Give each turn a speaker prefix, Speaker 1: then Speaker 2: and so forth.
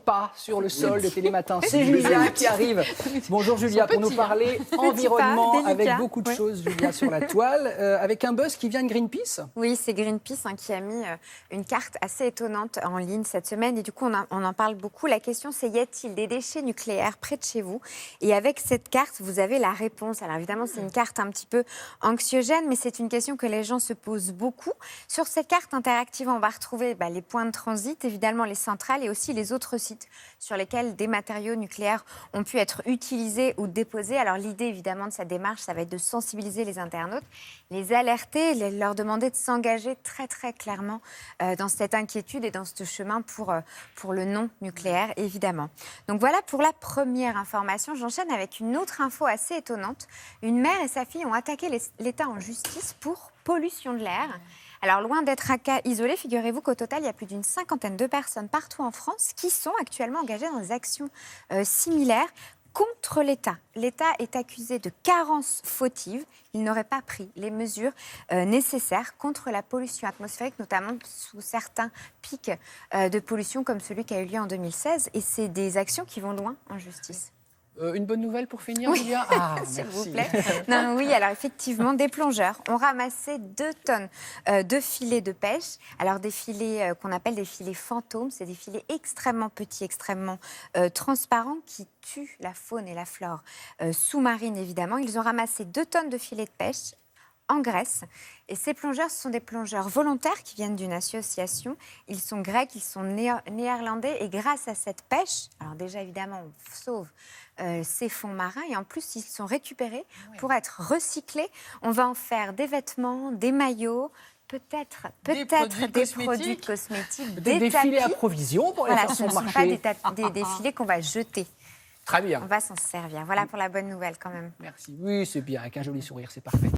Speaker 1: pas sur le sol de Télématin. C'est Julia qui arrive. Bonjour Julia, pour nous parler environnement avec beaucoup de choses, Julia, sur la toile, avec un buzz qui vient de Greenpeace.
Speaker 2: Oui, c'est Greenpeace qui a mis une carte assez étonnante en ligne cette semaine et du coup on en parle beaucoup. La question c'est y a-t-il des déchets nucléaires près de chez vous? Et avec cette carte, vous avez la réponse. Alors évidemment, c'est une carte un petit peu anxiogène, mais c'est une question que les gens se posent beaucoup. Sur cette carte interactive, on va retrouver les points de transit, évidemment les centrales et aussi les autres sites sur lesquels des matériaux nucléaires ont pu être utilisés ou déposés. Alors l'idée évidemment de cette démarche, ça va être de sensibiliser les internautes, les alerter, leur demander de s'engager très très clairement dans cette inquiétude et dans ce chemin pour le non-nucléaire, évidemment. Donc voilà pour la première information. J'enchaîne avec une autre info assez étonnante. Une mère et sa fille ont attaqué l'État en justice pour pollution de l'air. Alors, loin d'être un cas isolé, figurez-vous qu'au total, il y a plus d'une cinquantaine de personnes partout en France qui sont actuellement engagées dans des actions similaires contre l'État. L'État est accusé de carence fautive. Il n'aurait pas pris les mesures nécessaires contre la pollution atmosphérique, notamment sous certains pics de pollution comme celui qui a eu lieu en 2016. Et c'est des actions qui vont loin en justice.
Speaker 1: Une bonne nouvelle pour finir,
Speaker 2: oui.
Speaker 1: Julia?
Speaker 2: S'il vous plaît. Non, oui, alors effectivement, des plongeurs ont ramassé 2 tonnes de filets de pêche. Alors des filets qu'on appelle des filets fantômes, c'est des filets extrêmement petits, extrêmement transparents qui tuent la faune et la flore sous-marine, évidemment. Ils ont ramassé 2 tonnes de filets de pêche en Grèce. Et ces plongeurs, ce sont des plongeurs volontaires qui viennent d'une association. Ils sont grecs, ils sont néerlandais. Et grâce à cette pêche, alors déjà évidemment, on sauve ces fonds marins. Et en plus, ils sont récupérés pour être recyclés. On va en faire des vêtements, des maillots, peut-être des produits cosmétiques,
Speaker 1: des
Speaker 2: tapis.
Speaker 1: filets à provision pour les faire sur le marché.
Speaker 2: Pas des filets qu'on va jeter.
Speaker 1: Très bien.
Speaker 2: On va s'en servir. Voilà pour la bonne nouvelle quand même.
Speaker 1: Merci. Oui, c'est bien. Avec un joli sourire, c'est parfait.